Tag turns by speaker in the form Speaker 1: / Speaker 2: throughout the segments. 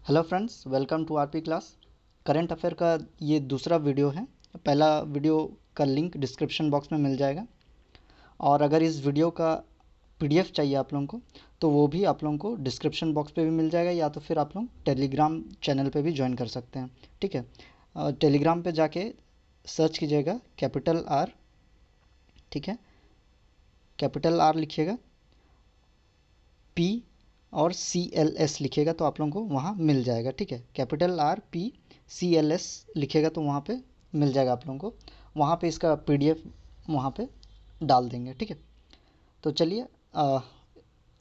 Speaker 1: Hello friends, welcome to RP class. Current affair का ये दूसरा वीडियो है। पहला वीडियो का लिंक डिस्क्रिप्शन बॉक्स में मिल जाएगा, और अगर इस वीडियो का पीडीएफ चाहिए आप लोगों को तो वो भी आप लोगों को डिस्क्रिप्शन बॉक्स पे भी मिल जाएगा, या तो फिर आप लोग टेलीग्राम चैनल पे भी ज्वाइन कर सकते हैं। ठीक है, टेलीग्राम पे जाके सर्च कीजिएगा कैपिटल आर। ठीक है, कैपिटल आर लिखिएगा, पी और सी एल एस लिखिएगा तो आप लोगों को वहाँ मिल जाएगा। ठीक है, capital R P C L S लिखिएगा तो वहाँ पे मिल जाएगा आप लोगों को। वहाँ पे इसका पीडीएफ वहाँ पे डाल देंगे। ठीक है, तो चलिए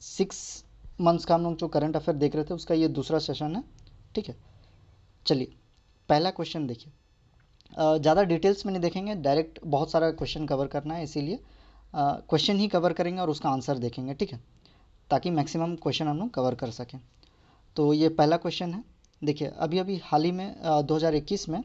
Speaker 1: 6 मंथ्स का हम लोग जो करंट अफेयर देख रहे थे उसका ये दूसरा सेशन है। ठीक है, चलिए पहला क्वेश्चन देखिए। ज़्यादा डिटेल्स में नहीं देखेंगे, डायरेक्ट बहुत सारा क्वेश्चन कवर करना है, इसीलिए क्वेश्चन ही कवर करेंगे और उसका आंसर देखेंगे। ठीक है, ताकि मैक्सिमम क्वेश्चन हम लोग कवर कर सकें। तो ये पहला क्वेश्चन है। देखिए, अभी अभी हाल ही में 2021 में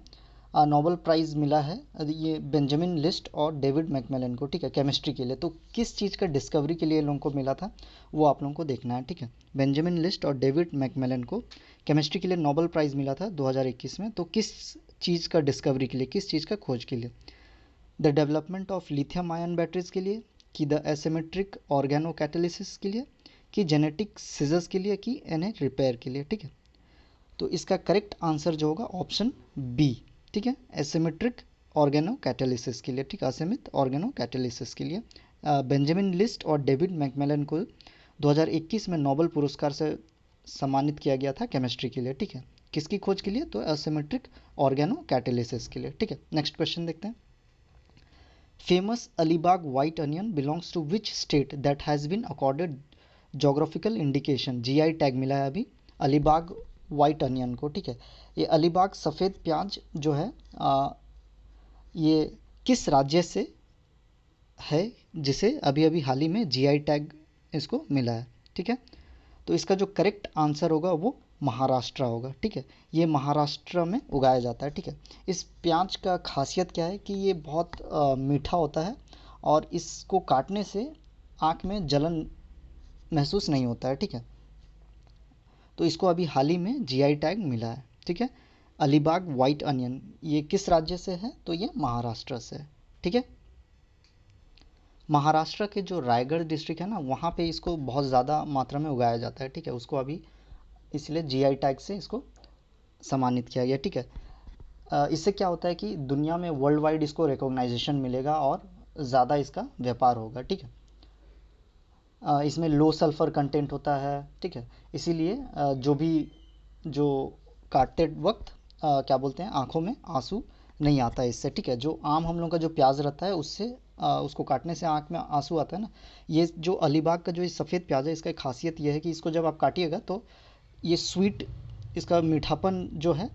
Speaker 1: नोबेल प्राइज़ मिला है ये बेंजामिन लिस्ट और डेविड मैकमिलन को। ठीक है, केमिस्ट्री के लिए। तो किस चीज़ का डिस्कवरी के लिए लोगों को मिला था वो आप लोगों को देखना है। ठीक है, बेंजामिन लिस्ट और डेविड मैकमिलन को केमिस्ट्री के लिए नोबेल प्राइज़ मिला था 2021 में। तो किस चीज़ का डिस्कवरी के लिए, किस चीज़ का खोज के लिए? The development of lithium ion batteries के लिए, कि द एसिमेट्रिक ऑर्गेनो कैटालिसिस के लिए, कि जेनेटिक सीजर्स के लिए, कि इन्हें रिपेयर के लिए। ठीक है, तो इसका करेक्ट आंसर जो होगा ऑप्शन बी। ठीक है, एसिमेट्रिक ऑर्गेनो कैटालिसिस के लिए। ठीक है, असीमित ऑर्गेनो कैटालिसिस के लिए बेंजामिन लिस्ट और डेविड मैकमिलन को 2021 में नोबेल पुरस्कार से सम्मानित किया गया था केमिस्ट्री के लिए। ठीक है, किसकी खोज के लिए? तो एसिमेट्रिक ऑर्गेनो कैटालिसिस के लिए। ठीक है, नेक्स्ट क्वेश्चन देखते हैं। Famous Alibag white onion belongs to which state that has been accorded geographical indication? GI tag मिला है अभी अलीबाग वाइट अनियन को। ठीक है, ये अलीबाग सफ़ेद प्याज जो है ये किस राज्य से है, जिसे अभी अभी हाल ही में जीआई टैग इसको मिला है? ठीक है, तो इसका जो करेक्ट आंसर होगा वो महाराष्ट्र होगा। ठीक है, ये महाराष्ट्र में उगाया जाता है। ठीक है, इस प्याज का खासियत क्या है कि ये बहुत मीठा होता है, और इसको काटने से आँख में जलन महसूस नहीं होता है। ठीक है, तो इसको अभी हाल ही में जीआई टैग मिला है। ठीक है, अलीबाग वाइट अनियन ये किस राज्य से है? तो ये महाराष्ट्र से है। ठीक है, महाराष्ट्र के जो रायगढ़ डिस्ट्रिक्ट है ना, वहाँ पे इसको बहुत ज़्यादा मात्रा में उगाया जाता है। ठीक है, उसको अभी इसलिए जीआई टैग से इसको सम्मानित किया गया। ठीक है, इससे क्या होता है कि दुनिया में वर्ल्ड वाइड इसको रिकॉग्नाइजेशन मिलेगा और ज़्यादा इसका व्यापार होगा। ठीक है, इसमें लो सल्फ़र कंटेंट होता है। ठीक है, इसीलिए जो काटते वक्त क्या बोलते हैं, आँखों में आंसू नहीं आता है इससे। ठीक है, जो आम हम लोग का जो प्याज रहता है उससे उसको काटने से आँख में आंसू आता है ना, ये जो अलीबाग का जो ये सफ़ेद प्याज है, इसका एक खासियत ये है कि इसको जब आप काटिएगा तो ये स्वीट, इसका मीठापन जो है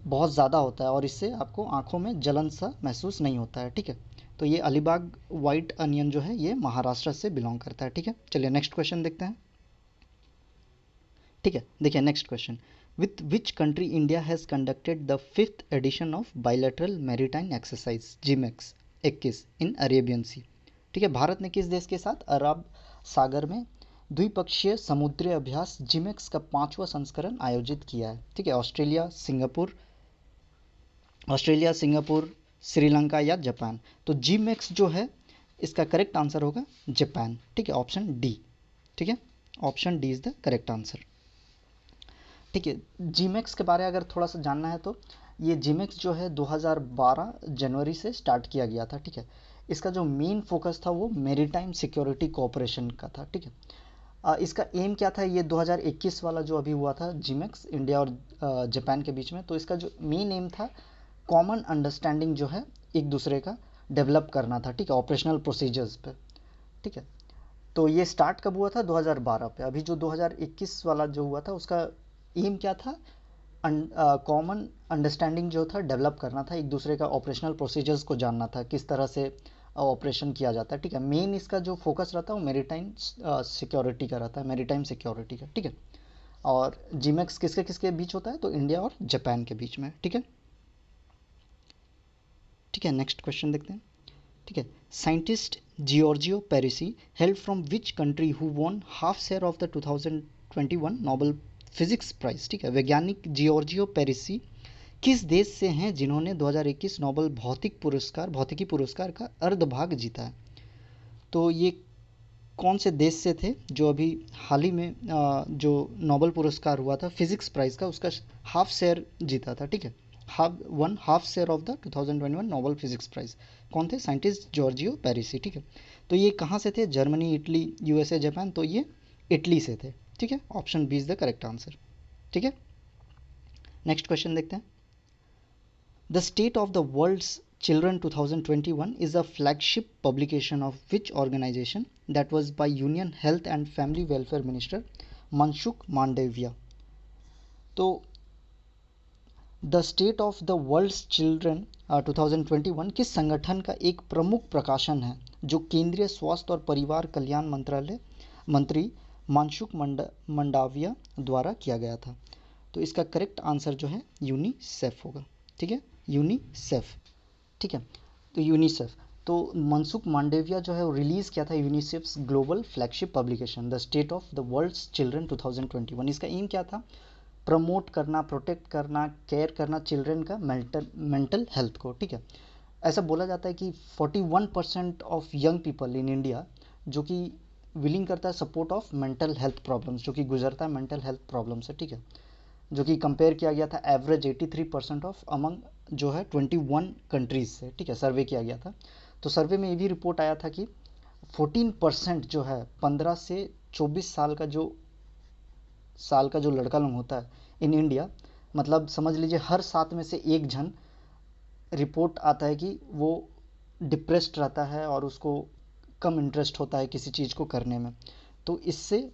Speaker 1: बहुत ज़्यादा होता है, और इससे आपको आँखों में जलन सा महसूस नहीं होता है। ठीक है, तो ये अलीबाग वाइट अनियन जो है ये महाराष्ट्र से बिलोंग करता है। ठीक है, चलिए नेक्स्ट क्वेश्चन देखते हैं। ठीक है, देखिए next question. With which country India has conducted the 5th edition of bilateral maritime exercise JIMEX 21 in Arabian sea? ठीक है, भारत ने किस देश के साथ अरब सागर में द्विपक्षीय समुद्री अभ्यास जिमेक्स का 5वां संस्करण आयोजित किया है? ठीक है, ऑस्ट्रेलिया, सिंगापुर, श्रीलंका या जापान? तो जी मैक्स जो है इसका करेक्ट आंसर होगा जापान। ठीक है, ऑप्शन डी। ठीक है, option D is the correct answer. ठीक है, जी मैक्स के बारे में अगर थोड़ा सा जानना है तो ये जी मैक्स जो है 2012 जनवरी से स्टार्ट किया गया था। ठीक है, इसका जो मेन फोकस था वो मेरीटाइम सिक्योरिटी कोऑपरेशन का था। ठीक है, इसका एम क्या था? ये 2021 वाला जो अभी हुआ था जी मैक्स इंडिया और जापान के बीच में, तो इसका जो मेन एम था कॉमन अंडरस्टैंडिंग जो है एक दूसरे का डेवलप करना था। ठीक है, ऑपरेशनल प्रोसीजर्स पे। ठीक है, तो ये स्टार्ट कब हुआ था? 2012 पे। अभी जो 2021 वाला जो हुआ था उसका एम क्या था? कॉमन अंडरस्टैंडिंग जो था डेवलप करना था, एक दूसरे का ऑपरेशनल प्रोसीजर्स को जानना था, किस तरह से ऑपरेशन किया जाता है। ठीक है, मेन इसका जो फोकस रहता है वो मेरीटाइम सिक्योरिटी का रहता है, मेरीटाइम सिक्योरिटी का। ठीक है, और जीमैक्स किसके किसके बीच होता है? तो इंडिया और जापान के बीच में। ठीक है, ठीक है, नेक्स्ट क्वेश्चन देखते हैं। ठीक है, scientist Giorgio Parisi held from which country who won half share of the 2021 Nobel physics prize, ठीक है। वैज्ञानिक जियोर्जियो पेरिसी किस देश से हैं जिन्होंने 2021 नोबेल भौतिकी पुरस्कार का अर्धभाग जीता है? तो ये कौन से देश से थे जो अभी हाल ही में जो नोबेल पुरस्कार हुआ था फिजिक्स प्राइज का, उसका हाफ शेयर जीता था, ठीक है। Half share of the 2021 Nobel physics prize कौन थे? साइंटिस्ट जॉर्जियो पेरिसी, ठीक है। तो ये कहाँ से थे? Germany, Italy, USA, Japan. तो ये इटली से थे, ठीक है। Option B is the correct answer, ठीक है। नेक्स्ट क्वेश्चन देखते हैं। The state of the world's children 2021 is a flagship publication of which organization that was by Union Health and Family Welfare Minister Manshuk Mandavia? तो the state of the world's children 2021 किस संगठन का एक प्रमुख प्रकाशन है जो केंद्रीय स्वास्थ्य और परिवार कल्याण मंत्रालय मंत्री मानसुख मंडाविया द्वारा किया गया था? तो इसका करेक्ट आंसर जो है यूनिसेफ होगा, ठीक है। यूनिसेफ, ठीक है। तो यूनिसेफ, तो मनसुख मांडविया जो है वो रिलीज़ किया था UNICEF's global flagship publication the state of the world's children 2021। इसका एम क्या था? प्रमोट करना, प्रोटेक्ट करना, केयर करना चिल्ड्रन का मेंटल हेल्थ को, ठीक है। ऐसा बोला जाता है कि 41% of young people in India जो कि विलिंग करता है support of mental health problems, जो कि गुजरता है मेंटल हेल्थ प्रॉब्लम से, ठीक है। जो कि कंपेयर किया गया था एवरेज 83% ऑफ अमंग जो है 21 कंट्रीज से, ठीक है, सर्वे किया गया था। तो सर्वे में ये भी रिपोर्ट आया था कि 14% जो है 15 से 24 साल का जो लड़का लोग होता है इन इंडिया, मतलब समझ लीजिए हर 7 में से एक जन रिपोर्ट आता है कि वो डिप्रेस्ड रहता है और उसको कम इंटरेस्ट होता है किसी चीज़ को करने में। तो इससे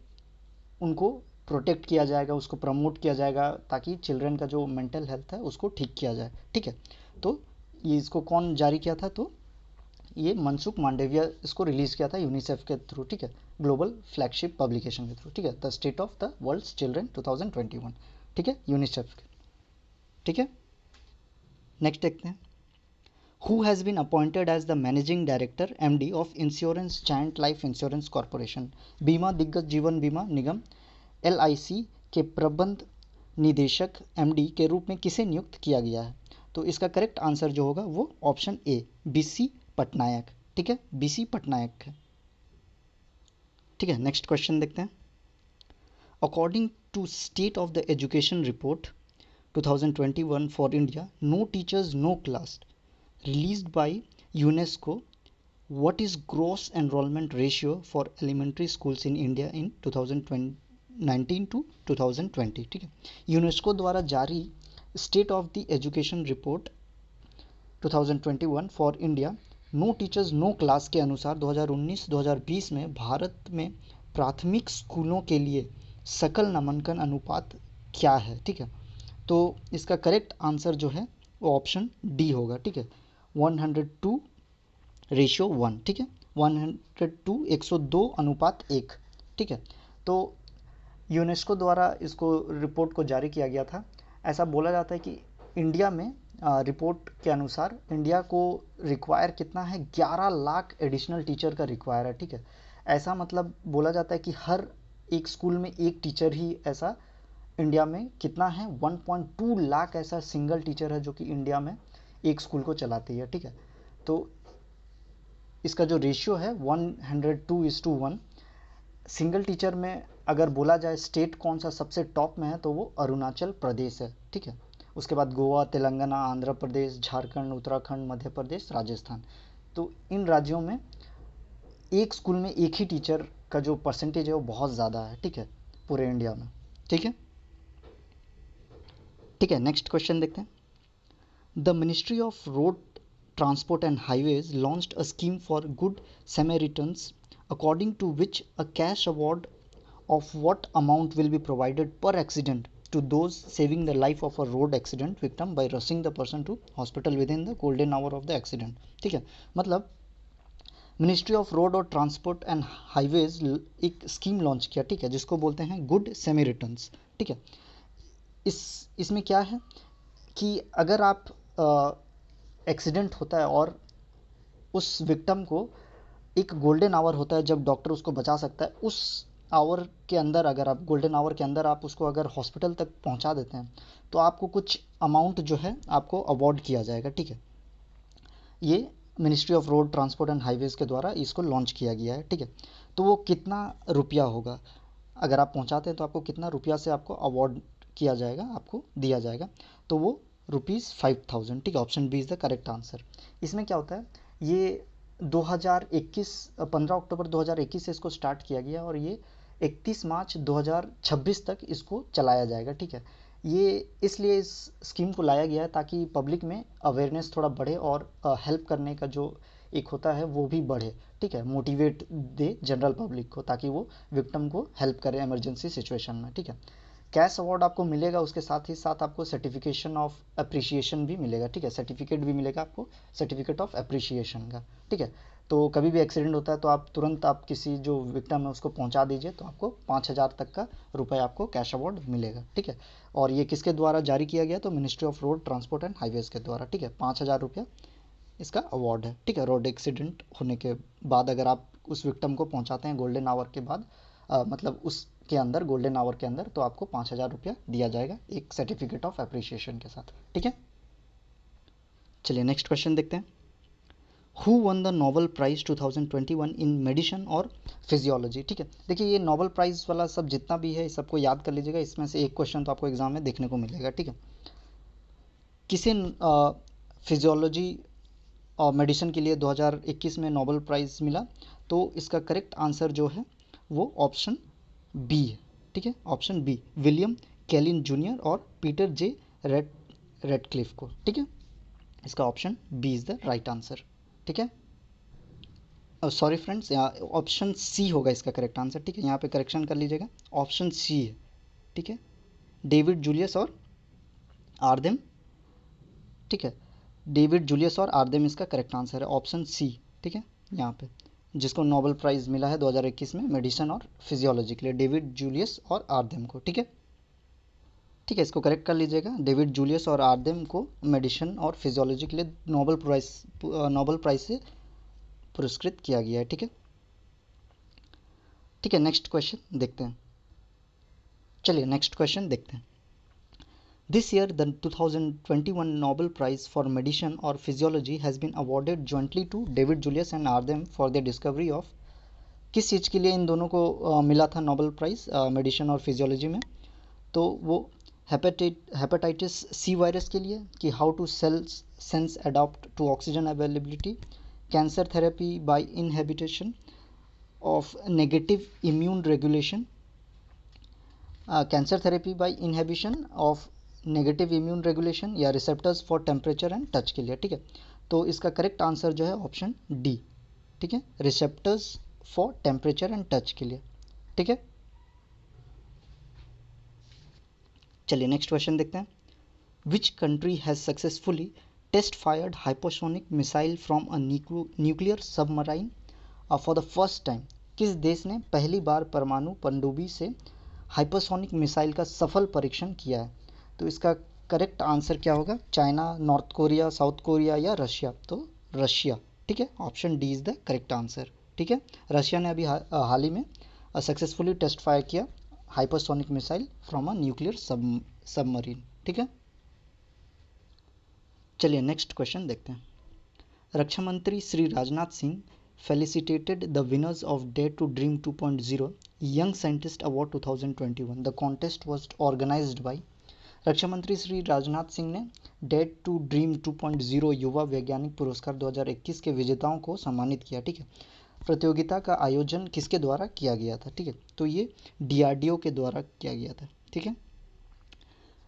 Speaker 1: उनको प्रोटेक्ट किया जाएगा, उसको प्रमोट किया जाएगा ताकि चिल्ड्रन का जो मेंटल हेल्थ है उसको ठीक किया जाए, ठीक है। तो ये इसको कौन जारी किया था? तो ये मनसुख मांडविया इसको रिलीज़ किया था यूनिसेफ के थ्रू, ठीक है, ग्लोबल फ्लैगशिप पब्लिकेशन के थ्रू, ठीक है। The state of the world's children 2021, ठीक है, यूनिसेफ, ठीक है। नेक्स्ट देखते हैं। Who has been appointed as the managing director MD of Insurance Giant Life Insurance Corporation? बीमा दिग्गज जीवन बीमा निगम LIC के प्रबंध निदेशक MD के रूप में किसे नियुक्त किया गया है? तो इसका करेक्ट आंसर जो होगा वो ऑप्शन ए BC पटनायक, ठीक है, BC पटनायक है, ठीक है। नेक्स्ट क्वेश्चन देखते हैं। According to state of the education report 2021 for India, no teachers no class released by UNESCO, what is gross enrollment ratio for elementary schools in India in 2019 to 2020, ठीक है। UNESCO द्वारा जारी state of the education report 2021 for India no teachers no class के अनुसार 2019-2020 में भारत में प्राथमिक स्कूलों के लिए सकल नामांकन अनुपात क्या है, ठीक है। तो इसका करेक्ट आंसर जो है वो ऑप्शन डी होगा, ठीक है, 102:1, ठीक है, 102 102 अनुपात 1, ठीक है। तो यूनेस्को द्वारा इसको रिपोर्ट को जारी किया गया था। ऐसा बोला जाता है कि इंडिया में रिपोर्ट के अनुसार इंडिया को रिक्वायर कितना है? 11 लाख एडिशनल टीचर का रिक्वायर है, ठीक है। ऐसा मतलब बोला जाता है कि हर एक स्कूल में एक टीचर ही ऐसा इंडिया में कितना है? 1.2 लाख ऐसा सिंगल टीचर है जो कि इंडिया में एक स्कूल को चलाती है, ठीक है। तो इसका जो रेशियो है 102:1। सिंगल टीचर में अगर बोला जाए स्टेट कौन सा सबसे टॉप में है तो वो अरुणाचल प्रदेश है, ठीक है। उसके बाद गोवा, तेलंगाना, आंध्र प्रदेश, झारखंड, उत्तराखंड, मध्य प्रदेश, राजस्थान। तो इन राज्यों में एक स्कूल में एक ही टीचर का जो परसेंटेज है वो बहुत ज़्यादा है, ठीक है, पूरे इंडिया में, ठीक है, ठीक है। नेक्स्ट क्वेश्चन देखते हैं। The Ministry of Road Transport and Highways launched a scheme for Good Samaritans, according to which a cash award of what amount will be provided per accident to those saving the life of a road accident victim by rushing the person to hospital within the golden hour of the accident, ठीक है। मतलब ministry of road और transport and highways एक scheme launch किया, ठीक है, जिसको बोलते हैं गुड सैमरिटन्स, ठीक है। इसमें क्या है कि अगर आप एक्सीडेंट होता है और उस विक्टिम को एक गोल्डन आवर होता है जब डॉक्टर उसको बचा सकता है, उस आवर के अंदर, अगर आप गोल्डन आवर के अंदर आप उसको अगर हॉस्पिटल तक पहुंचा देते हैं तो आपको कुछ अमाउंट जो है आपको अवॉर्ड किया जाएगा, ठीक है। ये ministry of road transport and highways के द्वारा इसको लॉन्च किया गया है, ठीक है। तो वो कितना रुपया होगा, अगर आप पहुंचाते हैं तो आपको कितना रुपया से आपको अवॉर्ड किया जाएगा, आपको दिया जाएगा, तो वो ₹5000, ठीक है। Option B is the correct answer. इसमें क्या होता है, ये 2021 15 अक्टूबर 2021 से इसको स्टार्ट किया गया और ये 31 मार्च 2026 तक इसको चलाया जाएगा, ठीक है। ये इसलिए इस स्कीम को लाया गया है ताकि पब्लिक में अवेयरनेस थोड़ा बढ़े और हेल्प करने का जो एक होता है वो भी बढ़े, ठीक है। मोटिवेट दे जनरल पब्लिक को ताकि वो विक्टिम को हेल्प करे इमरजेंसी सिचुएशन में, ठीक है। कैश अवार्ड आपको मिलेगा, उसके साथ ही साथ आपको सर्टिफिकेशन ऑफ अप्रिशिएशन भी मिलेगा, ठीक है। सर्टिफिकेट भी मिलेगा आपको, सर्टिफिकेट ऑफ अप्रिशिएशन का, ठीक है। तो कभी भी एक्सीडेंट होता है तो आप तुरंत आप किसी जो विक्टिम है उसको पहुंचा दीजिए तो आपको 5000 तक का रुपये आपको कैश अवार्ड मिलेगा, ठीक है। और ये किसके द्वारा जारी किया गया, तो ministry of road transport and highways के द्वारा, ठीक है। 5000 रुपया इसका अवार्ड है, ठीक है। रोड एक्सीडेंट होने के बाद अगर आप उस विक्टिम को पहुंचाते हैं गोल्डन आवर के बाद, मतलब उसके अंदर गोल्डन आवर के अंदर, तो आपको 5000 रुपया दिया जाएगा एक सर्टिफिकेट ऑफ अप्रिशिएशन के साथ, ठीक है। चलिए नेक्स्ट क्वेश्चन देखते हैं। Who won the Nobel prize 2021 in medicine और फिजियोलॉजी, ठीक है। देखिए ये नोबेल प्राइज वाला सब जितना भी है सबको याद कर लीजिएगा, इसमें से एक क्वेश्चन तो आपको एग्जाम में देखने को मिलेगा, ठीक है। किसे फिजियोलॉजी और मेडिसिन के लिए 2021 में नोबेल प्राइज़ मिला, तो इसका करेक्ट आंसर जो है वो ऑप्शन बी है, ठीक है। Option B, William Kaelin junior और पीटर जे रेडक्लिफ को, ठीक है। इसका option B is the right answer, ठीक है। सॉरी फ्रेंड्स, यहाँ ऑप्शन सी होगा इसका करेक्ट आंसर, ठीक है। यहाँ पे करेक्शन कर लीजिएगा, ऑप्शन सी है, ठीक है। डेविड जूलियस और आर्देम, ठीक है। डेविड जूलियस और आर्देम इसका करेक्ट आंसर है, ऑप्शन सी, ठीक है। यहाँ पे जिसको नोबेल प्राइज़ मिला है 2021 में मेडिसिन और फिजियोलॉजी के लिए, डेविड जूलियस और आर्देम को, ठीक है। ठीक है, इसको करेक्ट कर लीजिएगा, डेविड जूलियस और आर्देम को मेडिसिन और फिजियोलॉजी के लिए नोबेल प्राइज़ से पुरस्कृत किया गया है, ठीक है। ठीक है, नेक्स्ट क्वेश्चन देखते हैं। चलिए नेक्स्ट क्वेश्चन देखते हैं। This year, the 2021 Nobel Prize for Medicine or Physiology has been awarded jointly to David Julius and Ardem for their discovery of, किस चीज़ के लिए इन दोनों को मिला था नोबेल प्राइज़ मेडिसिन और फिजियोलॉजी में, तो वो हेपेटाइटिस सी वायरस के लिए कि how to sense adopt to oxygen availability, cancer therapy by inhibitation of negative immune regulation, cancer therapy by inhibition of negative immune regulation, या receptors for temperature and touch के लिए, ठीक है। तो इसका करेक्ट आंसर जो है ऑप्शन डी, ठीक है, receptors for temperature and touch के लिए, ठीक है। चलिए नेक्स्ट क्वेश्चन देखते हैं। Which country has successfully test fired hypersonic missile from a nuclear submarine for the first time, किस देश ने पहली बार परमाणु पनडुब्बी से हाइपरसोनिक मिसाइल का सफल परीक्षण किया है, तो इसका करेक्ट आंसर क्या होगा, China, north Korea, south Korea या रशिया, तो रशिया, ठीक है। Option D is the correct answer, ठीक है। रशिया ने अभी हाल ही में सक्सेसफुली टेस्ट फायर किया hypersonic missile from a nuclear submarine, ठीक है। चलिए नेक्स्ट क्वेश्चन देखते हैं। रक्षा मंत्री Shri Rajnath Singh felicitated the winners of Dare to Dream 2.0 Young Scientist Award 2021. The contest was organized by, रक्षा मंत्री श्री राजनाथ सिंह ने डेयर टू ड्रीम 2.0 युवा वैज्ञानिक पुरस्कार 2021 के विजेताओं को सम्मानित किया, ठीक है। प्रतियोगिता का आयोजन किसके द्वारा किया गया था, ठीक है, तो ये डीआरडीओ के द्वारा किया गया था, ठीक है।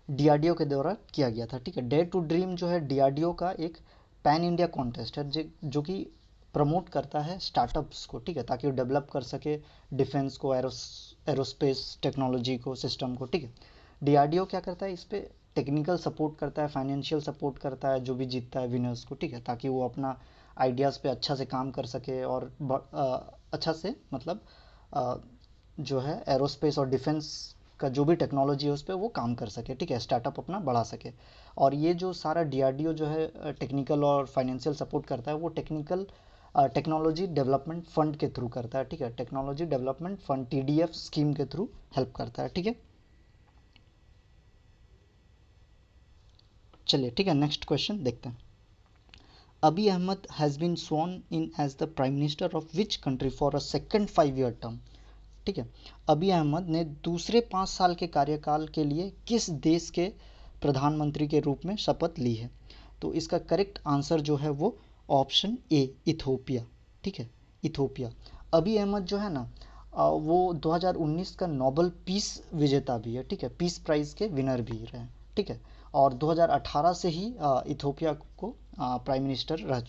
Speaker 1: डीआरडीओ के द्वारा किया गया था, ठीक है। डेयर टू ड्रीम जो है डीआरडीओ का एक पैन इंडिया कॉन्टेस्ट है जो कि प्रमोट करता है स्टार्टअप्स को, ठीक है, ताकि वो डेवलप कर सके डिफेंस को, एरोस्पेस टेक्नोलॉजी को, सिस्टम को, ठीक है। डीआरडीओ क्या करता है, इस पर टेक्निकल सपोर्ट करता है, फाइनेंशियल सपोर्ट करता है जो भी जीतता है विनर्स को, ठीक है, ताकि वो अपना आइडियाज़ पे अच्छा से काम कर सके और अच्छा से मतलब जो है एरोस्पेस और डिफेंस का जो भी टेक्नोलॉजी है उस पर वो काम कर सके, ठीक है, स्टार्टअप अपना बढ़ा सके। और ये जो सारा डीआरडीओ जो है टेक्निकल और फाइनेंशियल सपोर्ट करता है, वो टेक्निकल टेक्नोलॉजी डेवलपमेंट फंड के थ्रू करता है, ठीक है, technology development fund TDF scheme के थ्रू हेल्प करता है, ठीक है। चलिए ठीक है, नेक्स्ट क्वेश्चन देखते हैं। Abiy Ahmed has been sworn in as the prime minister of which country for a second 5-year term, ठीक है। अभी अहमद ने दूसरे 5 साल के कार्यकाल के लिए किस देश के प्रधानमंत्री के रूप में शपथ ली है? तो इसका करेक्ट आंसर जो है वो ऑप्शन ए, इथोपिया, ठीक है, इथोपिया। अभी अहमद जो है ना वो 2019 का नोबेल पीस विजेता भी है, ठीक है, पीस प्राइज के विनर भी रहे, ठीक है। और 2018 से ही इथोपिया को प्राइम मिनिस्टर रह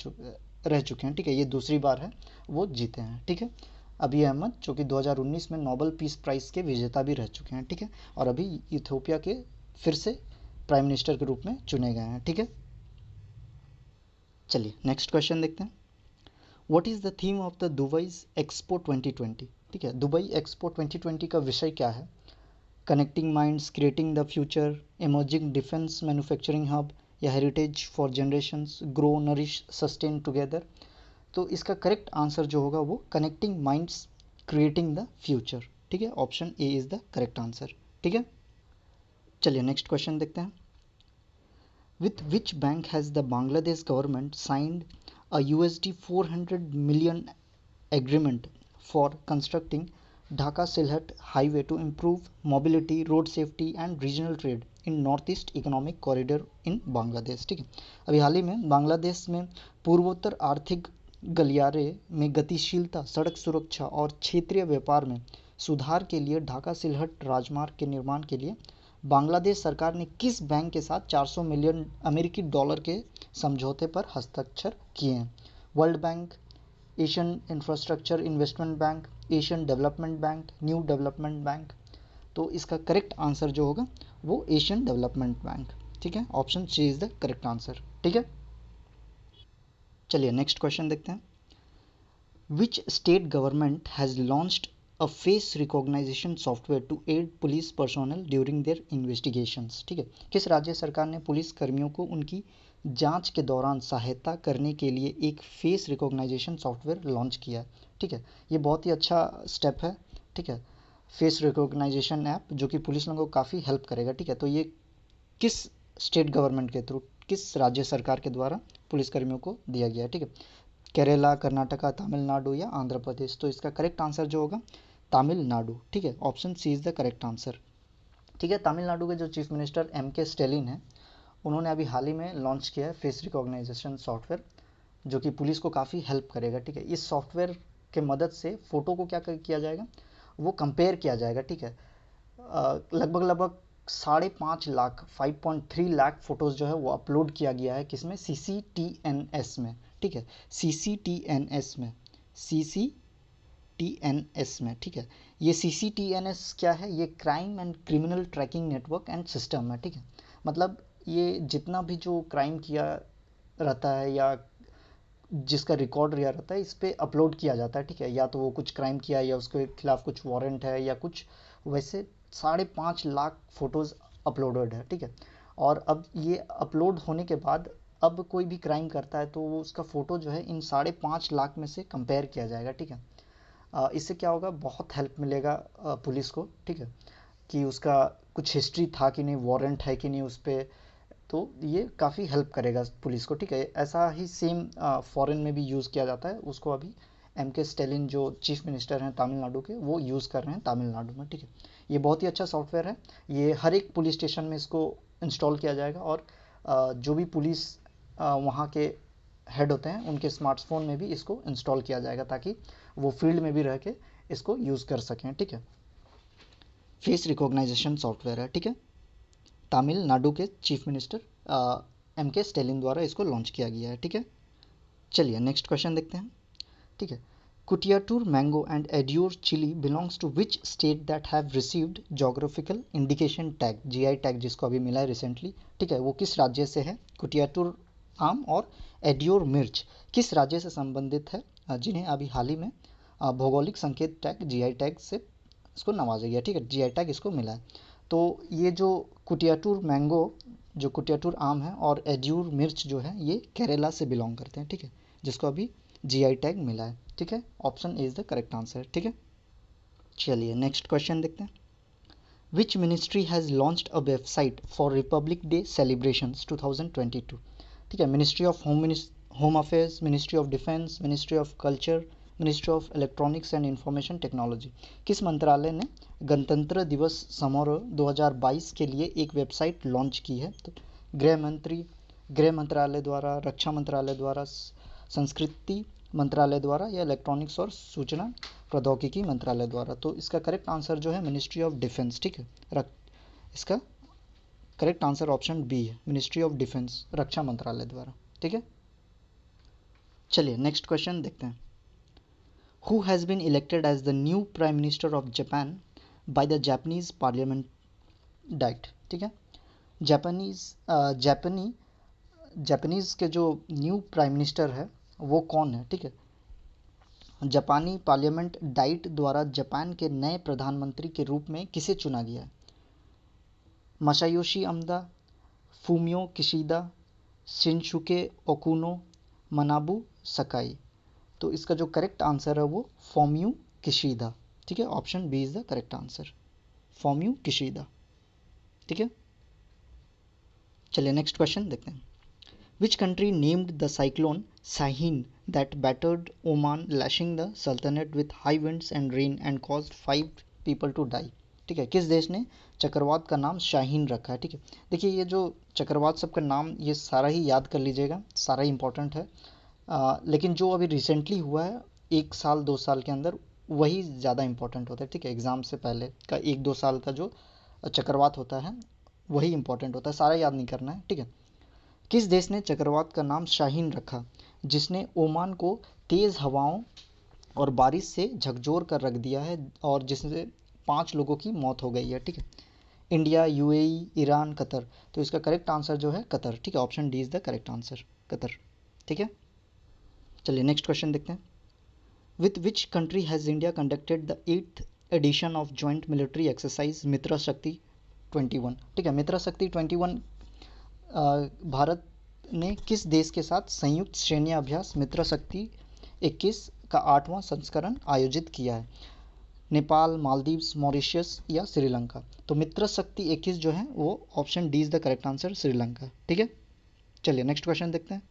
Speaker 1: चुके हैं, ठीक है, ये दूसरी बार है वो जीते हैं, ठीक है। अभी अहमद जो कि 2019 में नोबेल पीस प्राइज के विजेता भी रह चुके हैं, ठीक है, और अभी इथोपिया के फिर से प्राइम मिनिस्टर के रूप में चुने गए हैं, ठीक है। चलिए नेक्स्ट क्वेश्चन देखते हैं। What is the theme of the Dubai expo 2020, ठीक है, दुबई एक्सपो 2020 का विषय क्या है? Connecting minds, creating the future, emerging defence manufacturing hub, या heritage for generations, grow nourish sustain together. तो इसका करेक्ट आंसर जो होगा वो connecting minds creating the future, ठीक है, option A is the correct answer, ठीक है। चलिए नेक्स्ट क्वेश्चन देखते हैं। With which bank has the Bangladesh government signed a USD 400 million agreement for constructing Dhaka Sylhet highway to improve mobility, road safety and regional trade in Northeast Economic Corridor in Bangladesh, ठीक है। अभी हाल ही में बांग्लादेश में पूर्वोत्तर आर्थिक गलियारे में गतिशीलता, सड़क सुरक्षा और क्षेत्रीय व्यापार में सुधार के लिए ढाका सिलहट राजमार्ग के निर्माण के लिए बांग्लादेश सरकार ने किस बैंक के साथ 400 मिलियन अमेरिकी डॉलर के समझौते पर हस्ताक्षर किए हैं? World bank, Asian infrastructure investment bank, Asian development bank, new development bank. तो इसका करेक्ट आंसर जो होगा वो एशियन डेवलपमेंट बैंक, ठीक है, option C is the correct answer, ठीक है। चलिए नेक्स्ट क्वेश्चन देखते हैं। Which state government has launched a face recognisation software to aid police personnel during their investigations, ठीक है, किस राज्य सरकार ने पुलिस कर्मियों को उनकी जांच के दौरान सहायता करने के लिए एक फेस रिकॉग्नाइजेशन सॉफ्टवेयर लॉन्च किया है, ठीक है। ये बहुत ही अच्छा स्टेप है, ठीक है, फेस रिकॉग्नाइजेशन ऐप जो कि पुलिस लोगों को काफ़ी हेल्प करेगा, ठीक है। तो ये किस स्टेट गवर्नमेंट के थ्रू, किस राज्य सरकार के द्वारा पुलिसकर्मियों को दिया गया है, ठीक है, केरला, कर्नाटका, तमिलनाडु या आंध्र प्रदेश। तो इसका करेक्ट आंसर जो होगा तमिलनाडु, ठीक है, option C is the correct answer, ठीक है। तमिलनाडु के जो चीफ मिनिस्टर MK स्टेलिन हैं उन्होंने अभी हाल ही में लॉन्च किया है फेस रिकॉग्नाइजेशन सॉफ्टवेयर जो कि पुलिस को काफ़ी हेल्प करेगा, ठीक है। इस सॉफ्टवेयर के मदद से फ़ोटो को क्या किया जाएगा, वो कंपेयर किया जाएगा, ठीक है। लगभग लगभग 5.5 लाख 5.3 लाख फ़ोटोज़ जो है वो अपलोड किया गया है किसमें, CCTNS में, ठीक है, CCTNS में, CCTNS में, ठीक है। ये CCTNS क्या है, ये crime and criminal tracking network and system है, ठीक है। मतलब ये जितना भी जो क्राइम किया रहता है या जिसका रिकॉर्ड रिया रहता है इस पर अपलोड किया जाता है, ठीक है, या तो वो कुछ क्राइम किया है या उसके खिलाफ कुछ वारंट है या कुछ वैसे 5.5 लाख फ़ोटोज़ अपलोडेड है, ठीक है। और अब ये अपलोड होने के बाद अब कोई भी क्राइम करता है तो वो उसका फ़ोटो जो है इन 5.5 लाख में से कंपेयर किया जाएगा, ठीक है। इससे क्या होगा, बहुत हेल्प मिलेगा पुलिस को, ठीक है, कि उसका कुछ हिस्ट्री था कि नहीं, वारंट है कि नहीं उस पर, तो ये काफ़ी हेल्प करेगा पुलिस को, ठीक है। ऐसा ही सेम फॉरेन में भी यूज़ किया जाता है, उसको अभी MK स्टेलिन जो चीफ मिनिस्टर हैं तमिलनाडु के वो यूज़ कर रहे हैं तमिलनाडु में, ठीक है। ये बहुत ही अच्छा सॉफ्टवेयर है, ये हर एक पुलिस स्टेशन में इसको इंस्टॉल किया जाएगा और जो भी पुलिस वहाँ के हेड होते हैं उनके स्मार्टफोन में भी इसको इंस्टॉल किया जाएगा ताकि वो फील्ड में भी रह के इसको यूज़ कर सकें, ठीक है। फेस रिकॉग्नाइजेशन सॉफ्टवेयर है, ठीक है, तमिलनाडु के चीफ मिनिस्टर MK स्टेलिन द्वारा इसको लॉन्च किया गया है, ठीक है। चलिए नेक्स्ट क्वेश्चन देखते हैं, ठीक है। Kuttiattoor mango and Edayur chilli belongs to which state that have received geographical indication tag, GI tag जिसको अभी मिला है रिसेंटली, ठीक है, वो किस राज्य से है? कुटियाटूर आम और एड्योर मिर्च किस राज्य से संबंधित है जिन्हें अभी हाल ही में भौगोलिक संकेत टैग GI टैग से इसको नवाजा गया, ठीक है, GI टैग इसको मिला है। तो ये जो कुटियाटूर मैंगो, जो कुटियाटूर आम है और एड्यूर मिर्च जो है ये केरला से बिलोंग करते हैं, ठीक है, जिसको अभी जीआई टैग मिला है, ठीक है। Option A is the correct answer, ठीक है। चलिए नेक्स्ट क्वेश्चन देखते हैं। Which ministry has launched a website for Republic day celebrations 2022, ठीक है। Ministry of home affairs, ministry of defence, ministry of culture, ministry of electronics and information technology. किस मंत्रालय ने गणतंत्र दिवस समारोह 2022 के लिए एक वेबसाइट लॉन्च की है? तो गृह मंत्रालय द्वारा, रक्षा मंत्रालय द्वारा, संस्कृति मंत्रालय द्वारा, या इलेक्ट्रॉनिक्स और सूचना प्रौद्योगिकी मंत्रालय द्वारा। तो इसका करेक्ट आंसर जो है मिनिस्ट्री ऑफ डिफेंस, ठीक है। इसका करेक्ट आंसर ऑप्शन बी है, मिनिस्ट्री ऑफ डिफेंस, रक्षा मंत्रालय द्वारा, ठीक है। चलिए नेक्स्ट क्वेश्चन देखते हैं। Who has been elected as the new prime minister of Japan by the Japanese parliament diet, ठीक है। जापानीज के जो न्यू प्राइम मिनिस्टर है वो कौन है, ठीक है। जापानी पार्लियामेंट डाइट द्वारा जापान के नए प्रधानमंत्री के रूप में किसे चुना गया है? मासायोशी अमदा, फूमियो किशिदा, शिनसुके ओकुनो, मनाबू सकाई। तो इसका जो करेक्ट आंसर है वो फूमियो किशिदा, ठीक है। Option B is the correct answer, Fumio Kishida, ठीक है। चलिए नेक्स्ट क्वेश्चन देखते हैं। Which country named the cyclone Shaheen that battered Oman, lashing the Sultanate with high winds and rain and caused 5 people to die, ठीक है। किस देश ने चक्रवात का नाम शाहीन रखा है, ठीक है। देखिए ये जो चक्रवात सबका नाम ये सारा ही याद कर लीजिएगा, सारा ही इंपॉर्टेंट है। लेकिन जो अभी रिसेंटली हुआ है 1 साल 2 साल के अंदर वही ज़्यादा इंपॉर्टेंट होता है, ठीक है। एग्ज़ाम से पहले का 1-2 साल का जो चक्रवात होता है वही इंपॉर्टेंट होता है, सारा याद नहीं करना है, ठीक है। किस देश ने चक्रवात का नाम शाहीन रखा जिसने ओमान को तेज़ हवाओं और बारिश से झकझोर कर रख दिया है और जिससे 5 लोगों की मौत हो गई है, ठीक है। India, UAE, Iran, Qatar. तो इसका करेक्ट आंसर जो है कतर, ठीक है। Option D is the correct answer, Qatar, ठीक है। चलिए नेक्स्ट क्वेश्चन देखते हैं। With which country has India conducted the 8th edition of joint military exercise Mitra Shakti 21, ठीक है। मित्र शक्ति 21 भारत ने किस देश के साथ संयुक्त सैन्य अभ्यास मित्र शक्ति 21 का 8वां संस्करण आयोजित किया है? नेपाल, मालदीव्स, मॉरिशस या श्रीलंका। तो मित्र शक्ति 21 जो है वो option D is the correct answer, Sri Lanka, ठीक है। चलिए नेक्स्ट क्वेश्चन देखते हैं।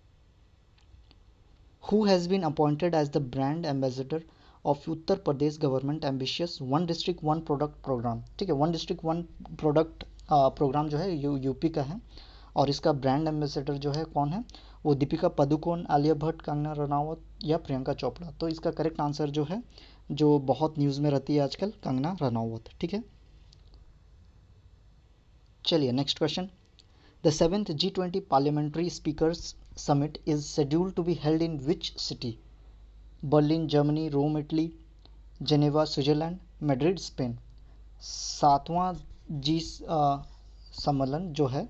Speaker 1: Who has been appointed as the brand ambassador of Uttar Pradesh government ambitious one district one product programme, ठीक है। One district one product programme जो है यूपी का है और इसका ब्रांड एम्बेसडर जो है कौन है? वो दीपिका पादुकोण, आलिया भट्ट, कंगना रनावत या प्रियंका चोपड़ा। तो इसका करेक्ट आंसर जो है जो बहुत न्यूज़ में रहती है आजकल, कंगना रनावत, ठीक है। चलिए next question. The 7th G20 parliamentary speakers summit is scheduled to be held in which city? Berlin Germany, Rome Italy, Geneva Switzerland, Madrid Spain. 7वां जी सम्मेलन जो है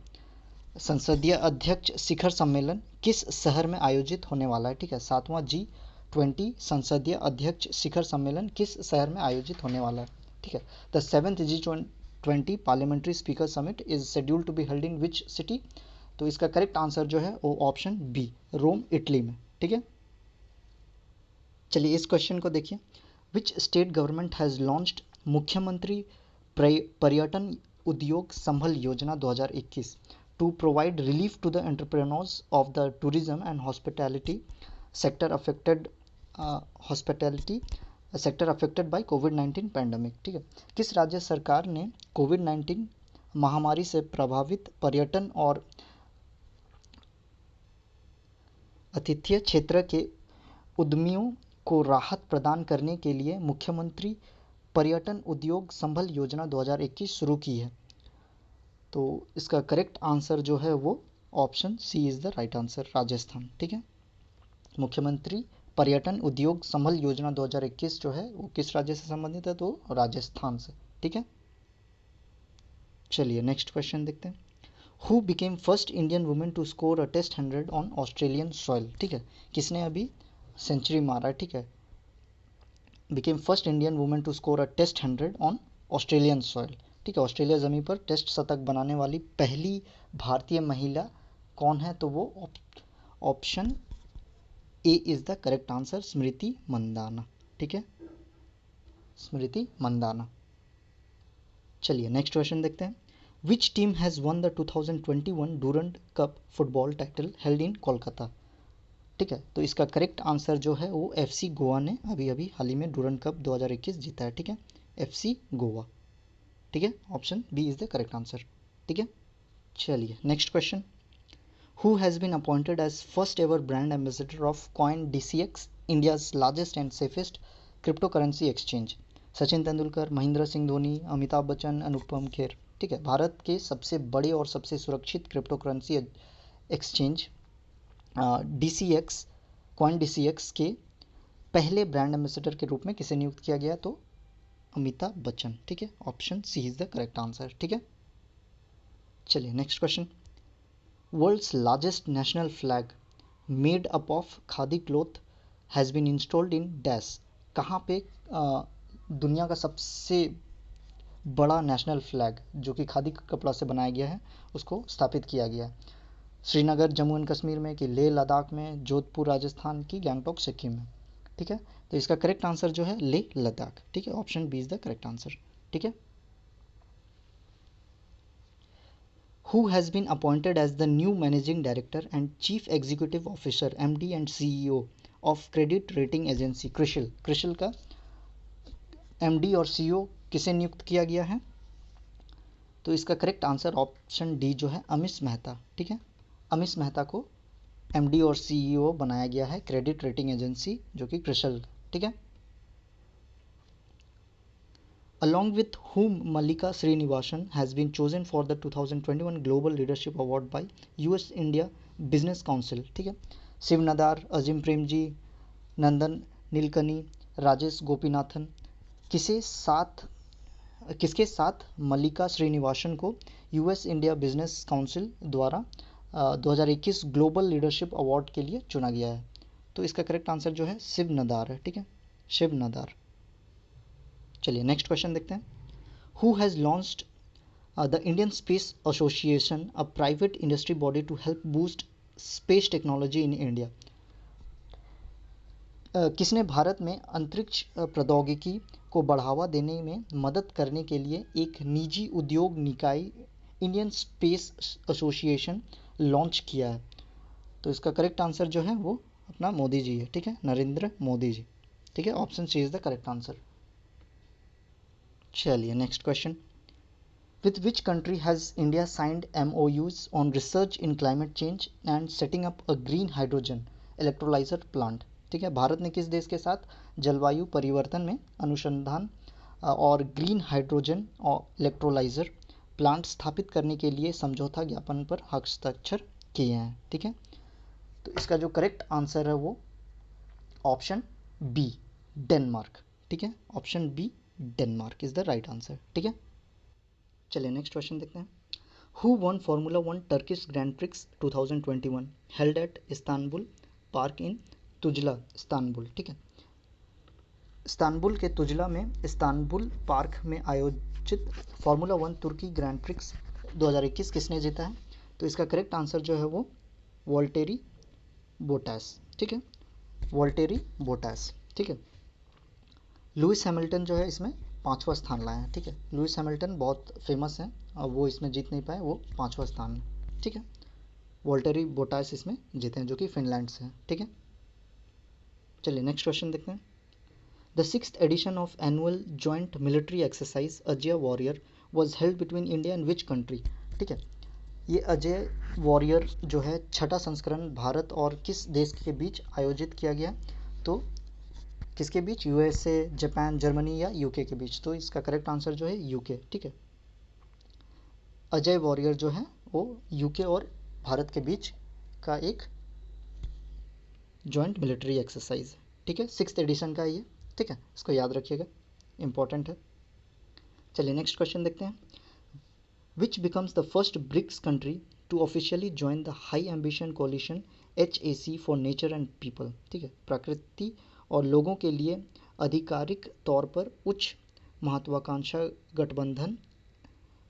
Speaker 1: संसदीय अध्यक्ष शिखर सम्मेलन किस शहर में आयोजित होने वाला है, ठीक है। 7वां G20 संसदीय अध्यक्ष शिखर सम्मेलन किस शहर में आयोजित होने वाला है, ठीक है। The 7th G20 parliamentary speaker summit is scheduled to be held in which city? तो इसका करेक्ट आंसर जो है वो ऑप्शन बी, रोम इटली में, ठीक है। चलिए इस क्वेश्चन को देखिए। विच स्टेट गवर्नमेंट हैज़ लॉन्च्ड मुख्यमंत्री पर्यटन उद्योग संबल योजना 2021 to provide relief to the entrepreneurs of the tourism and hospitality sector affected by COVID-19 pandemic, ठीक है। किस राज्य सरकार ने कोविड-19 महामारी से प्रभावित पर्यटन और आतिथ्य क्षेत्र के उद्यमियों को राहत प्रदान करने के लिए मुख्यमंत्री पर्यटन उद्योग संबल योजना 2021 शुरू की है? तो इसका करेक्ट आंसर जो है वो option C is the right answer, Rajasthan, ठीक है। मुख्यमंत्री पर्यटन उद्योग संबल योजना 2021 जो है वो किस राज्य से संबंधित है? तो राजस्थान से, ठीक है। चलिए नेक्स्ट क्वेश्चन देखते हैं। Who became first Indian women to score a test 100 on Australian soil, ठीक है। किसने अभी सेंचुरी मारा है, ठीक है। Became first Indian women to score a test 100 on Australian soil, ठीक है। ऑस्ट्रेलिया ज़मीन पर टेस्ट शतक बनाने वाली पहली भारतीय महिला कौन है? तो वो option A is the correct answer, Smriti Mandhana. ठीक है, स्मृति मंदाना। चलिए नेक्स्ट क्वेश्चन देखते हैं। Which team has won the 2021 Durand cup football title held in Kolkata. ठीक है, तो इसका करेक्ट आंसर जो है वो एफसी गोवा ने अभी अभी हाल ही में डूरंट कप 2021 जीता है। ठीक है, एफसी गोवा। ठीक है, option B is the correct answer. ठीक है, चलिए next question. Who has been appointed as first ever brand ambassador of coin DCX, India's largest and safest crypto currency exchange. Sachin Tendulkar, Mahendra Singh Dhoni, Amitabh Bachchan, Anupam Kher. ठीक है, भारत के सबसे बड़े और सबसे सुरक्षित crypto currency exchange DCX, coin DCX के पहले ब्रांड एम्बेसडर के रूप में किसे नियुक्त किया गया, तो अमिताभ बच्चन। ठीक है, option C is the correct answer. ठीक है, चलिए next question. World's largest national flag made up of khadi cloth has been installed in dash. कहाँ पे दुनिया का सबसे बड़ा नेशनल फ्लैग जो कि खादी कपड़ा से बनाया गया है उसको स्थापित किया गया है? श्रीनगर जम्मू एंड कश्मीर में, कि लेह लद्दाख में, जोधपुर राजस्थान की, गैंगटॉक सिक्किम में। ठीक है, तो इसका करेक्ट आंसर जो है लेह लद्दाख। ठीक है, option B is the correct answer. ठीक है, who has been appointed as the new managing director and chief executive officer MD and CEO of credit rating agency CRISIL। CRISIL का MD और CEO किसे नियुक्त किया गया है, तो इसका करेक्ट आंसर ऑप्शन डी जो है अमिश मेहता। ठीक है, अमिश मेहता को MD और CEO बनाया गया है क्रेडिट रेटिंग एजेंसी जो कि CRISIL। ठीक है, along with whom Malika Srinivasan has been chosen for the 2021 Global Leadership Award by US India Business Council। ठीक है, शिव नदार, अजीम प्रेमजी, नंदन नीलकनी, राजेश गोपीनाथन किसके साथ मल्लिका श्रीनिवासन को US इंडिया बिजनेस काउंसिल द्वारा 2021 ग्लोबल लीडरशिप अवार्ड के लिए चुना गया है, तो इसका करेक्ट आंसर जो है शिव नदार है। ठीक है, शिव नदार। चलिए नेक्स्ट क्वेश्चन देखते हैं। Who has launched the Indian space association, a private industry body to help boost space technology in India. किसने भारत में अंतरिक्ष प्रौद्योगिकी को बढ़ावा देने में मदद करने के लिए एक निजी उद्योग निकाय इंडियन स्पेस एसोसिएशन लॉन्च किया है, तो इसका करेक्ट आंसर जो है वो अपना मोदी जी है। ठीक है, नरेंद्र मोदी जी। ठीक है, option C is the correct answer. चलिए next question. With which country has India signed MOUs on research in climate change and setting up a green hydrogen electrolyser plant. ठीक है, भारत ने किस देश के साथ जलवायु परिवर्तन में अनुसंधान और ग्रीन हाइड्रोजन और इलेक्ट्रोलाइजर प्लांट स्थापित करने के लिए समझौता ज्ञापन पर हस्ताक्षर किए हैं? ठीक है, तो इसका जो करेक्ट आंसर है वो ऑप्शन बी, डेनमार्क। ठीक है, option B, Denmark is the right answer. ठीक है, चलिए नेक्स्ट क्वेश्चन देखते हैं। Who won formula 1 Turkish grand prix 2021 held at Istanbul park in Tuzla, Istanbul. ठीक है, इस्तांबुल के तुजला में इस्तांबुल पार्क में आयोजित फार्मूला 1 तुर्की ग्रैंड प्रिक्स 2021 किसने जीता है, तो इसका करेक्ट आंसर जो है वो वॉल्टेरी बोटास। ठीक है, वॉल्टेरी बोटास। ठीक है, लुइस हैमिल्टन जो है इसमें 5वां स्थान लाए हैं। ठीक है, लुइस हैमिल्टन बहुत फेमस हैं और वो इसमें जीत नहीं पाए, वो 5वां स्थान है। ठीक है, वॉल्टेरी बोटास इसमें जीते हैं जो कि फिनलैंड से हैं। ठीक है, चलिए नेक्स्ट क्वेश्चन देखते हैं। The 6th edition of annual joint military exercise Ajay warrior was held between India and which country. ठीक है, ये अजय वॉरियर जो है 6ठा संस्करण भारत और किस देश के बीच आयोजित किया गया, तो किसके बीच, USA, जापान, जर्मनी या UK के बीच, तो इसका करेक्ट आंसर जो है UK। ठीक है, अजय वॉरियर जो है वो UK और भारत के बीच का एक जॉइंट मिलिट्री एक्सरसाइज है। ठीक है, 6th एडिशन का ये। ठीक है, इसको याद रखिएगा, इंपॉर्टेंट है। चलिए नेक्स्ट क्वेश्चन देखते हैं। Which becomes the first BRICS country to officially join the high ambition coalition HAC for nature and people. ठीक है, प्रकृति और लोगों के लिए आधिकारिक तौर पर उच्च महत्वाकांक्षा गठबंधन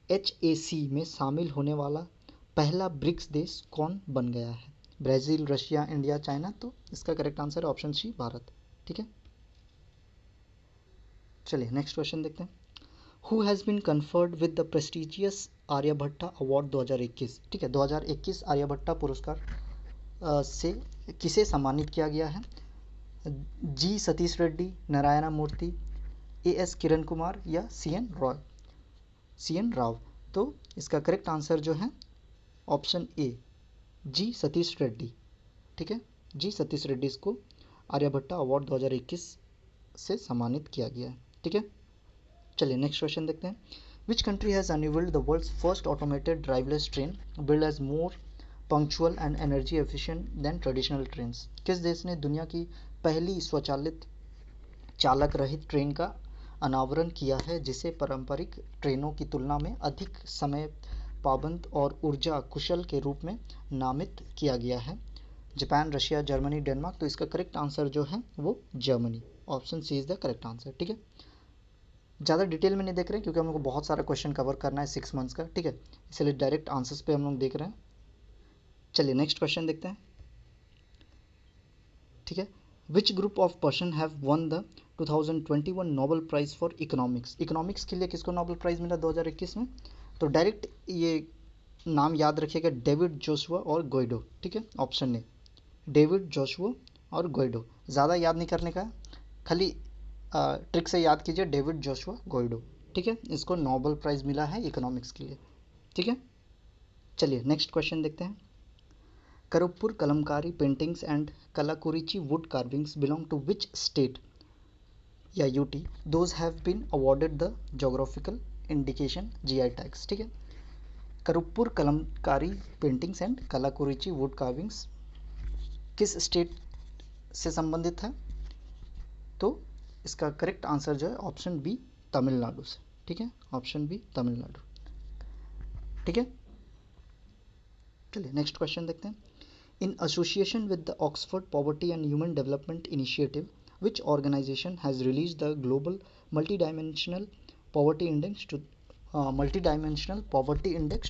Speaker 1: HAC में शामिल होने वाला पहला ब्रिक्स देश कौन बन गया है? ब्राज़ील, रशिया, इंडिया, चाइना, तो इसका करेक्ट आंसर है ऑप्शन सी भारत। ठीक है, चलिए नेक्स्ट क्वेश्चन देखते हैं। Who has been conferred with the prestigious Aryabhatta award 2021। ठीक है, 2021 आर्यभट्टा पुरस्कार से किसे सम्मानित किया गया है? जी सतीश रेड्डी, नारायणा मूर्ति, ए एस किरण कुमार या सी एन राव। तो इसका करेक्ट आंसर जो है ऑप्शन ए, जी सतीश रेड्डी। ठीक है, जी सतीश रेड्डी को आर्यभट्टा अवार्ड 2021 से सम्मानित किया गया है। ठीक है, चलिए नेक्स्ट क्वेश्चन देखते हैं। Which country has unveiled the world's first automated driverless train build as more punctual and energy efficient than traditional trains. किस देश ने दुनिया की पहली स्वचालित चालक रहित ट्रेन का अनावरण किया है जिसे पारंपरिक ट्रेनों की तुलना में अधिक समय पाबंद और ऊर्जा कुशल के रूप में नामित किया गया है? Japan, Russia, Germany, Denmark. तो इसका करेक्ट आंसर जो है वो Germany, option C is the correct answer. ठीक है, ज़्यादा डिटेल में नहीं देख रहे हैं क्योंकि हम लोग को बहुत सारा क्वेश्चन कवर करना है 6 मंथ्स का। ठीक है, इसलिए डायरेक्ट आंसर्स पे हम लोग देख रहे हैं। चलिए नेक्स्ट क्वेश्चन देखते हैं। ठीक है, which group of person have one the 2021 Nobel prize for economics. Economics के लिए किसको नोबेल प्राइज़ मिला 2021 में? तो डायरेक्ट ये नाम याद रखिएगा, डेविड जोशुआ और गोइडो। ठीक है, ऑप्शन ए, डेविड जोशुआ और गोइडो। ज़्यादा याद नहीं करने का, खाली ट्रिक से याद कीजिए, डेविड जोशुआ गोइडो। ठीक है, इसको नोबेल प्राइज़ मिला है इकोनॉमिक्स के लिए। ठीक है, चलिए नेक्स्ट क्वेश्चन देखते हैं। Karuppur Kalamkari paintings and Kallakurichi wood carvings belong to which state या UT? Those have been awarded the geographical indication GI tags. ठीक है, Karuppur Kalamkari paintings and Kallakurichi wood carvings किस स्टेट से संबंधित है? तो इसका करेक्ट आंसर जो है ऑप्शन बी, तमिलनाडु से। ठीक है, ऑप्शन बी तमिलनाडु। ठीक है, चलिए नेक्स्ट क्वेश्चन देखते हैं। In association with the Oxford poverty and human development initiative which organisation has release the global multidimensional poverty index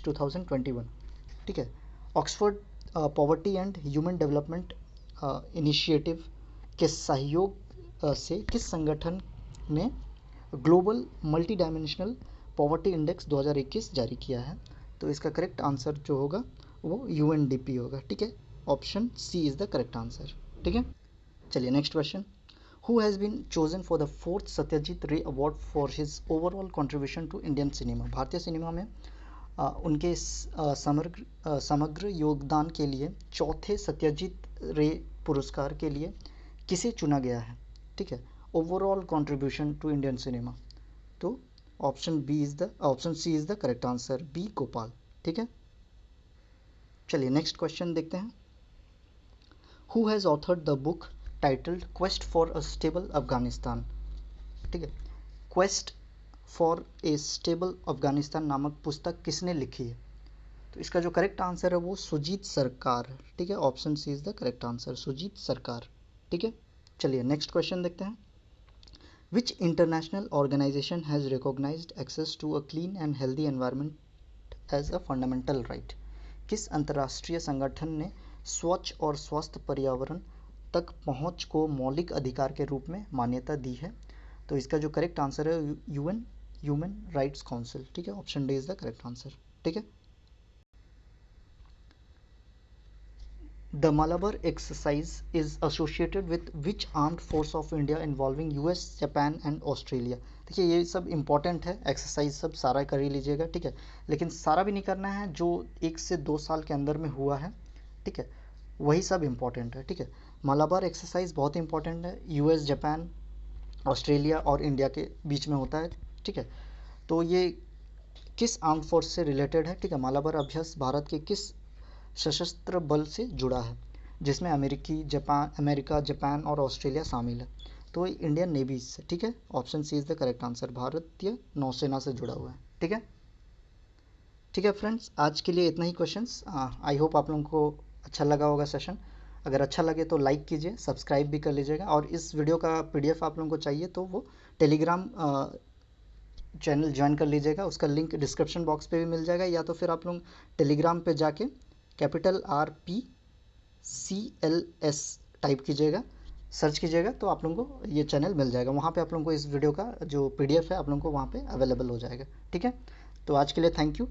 Speaker 1: 2021। ठीक है, Oxford poverty and human development initiative के सहयोग से किस संगठन ने global multidimensional poverty index 2021 जारी किया है? तो इसका करेक्ट आंसर जो होगा वो यूएनडीपी होगा। ठीक है, option C is the correct answer. ठीक है, चलिए next question. Who has been chosen for the 4th Satyajit Ray award for his overall contribution to Indian cinema. भारतीय सिनेमा में उनके समग्र योगदान के लिए 4थे सत्यजीत रे पुरस्कार के लिए किसे चुना गया है? ठीक है, overall contribution to Indian cinema. तो option C is the correct answer, B Gopal. ठीक है, चलिए नेक्स्ट क्वेश्चन देखते हैं। Who has authored the book titled quest for a stable Afghanistan. ठीक है, quest for a stable Afghanistan नामक पुस्तक किसने लिखी है? तो इसका जो करेक्ट आंसर है वो सुजीत सरकार। ठीक है, option C is the correct answer, Sujit Sarkar. ठीक है, चलिए नेक्स्ट क्वेश्चन देखते हैं। Which international organisation has recognised access to a clean and healthy environment as a fundamental right. किस अंतर्राष्ट्रीय संगठन ने स्वच्छ और स्वस्थ पर्यावरण तक पहुंच को मौलिक अधिकार के रूप में मान्यता दी है? तो इसका जो करेक्ट आंसर है यूएन ह्यूमन राइट्स काउंसिल। ठीक है, option D is the correct answer. ठीक है, the Malabar exercise is associated with which armed force of India involving US, Japan and Australia. देखिए ये सब इंपॉर्टेंट है, एक्सरसाइज सब सारा कर ही लीजिएगा। ठीक है, लेकिन सारा भी नहीं करना है, जो 1 से 2 साल के अंदर में हुआ है, ठीक है, वही सब इंपॉर्टेंट है। ठीक है, मलाबार एक्सरसाइज बहुत इंपॉर्टेंट है, यूएस, जापान, ऑस्ट्रेलिया और इंडिया के बीच में होता है। ठीक है, तो ये किस आर्म फोर्स से रिलेटेड है? ठीक है, मलाबार अभ्यास भारत के किस सशस्त्र बल से जुड़ा है जिसमें अमेरिका, जापान और ऑस्ट्रेलिया शामिल है? तो इंडियन नेवी से। ठीक है, option C is the correct answer, भारतीय नौसेना से जुड़ा हुआ है। ठीक है, ठीक है फ्रेंड्स, आज के लिए इतना ही क्वेश्चंस। आई होप आप लोगों को अच्छा लगा होगा सेशन। अगर अच्छा लगे तो लाइक कीजिए, सब्सक्राइब भी कर लीजिएगा, और इस वीडियो का पीडीएफ आप लोगों को चाहिए तो वो टेलीग्राम चैनल ज्वाइन कर लीजिएगा, उसका लिंक डिस्क्रिप्शन बॉक्स पे भी मिल जाएगा, या तो फिर आप लोग टेलीग्राम पे जाके कैपिटल RP CLS टाइप कीजिएगा, सर्च कीजिएगा तो आप लोगों को ये चैनल मिल जाएगा। वहाँ पे आप लोगों को इस वीडियो का जो PDF है आप लोगों को वहाँ पे अवेलेबल हो जाएगा। ठीक है, तो आज के लिए थैंक यू।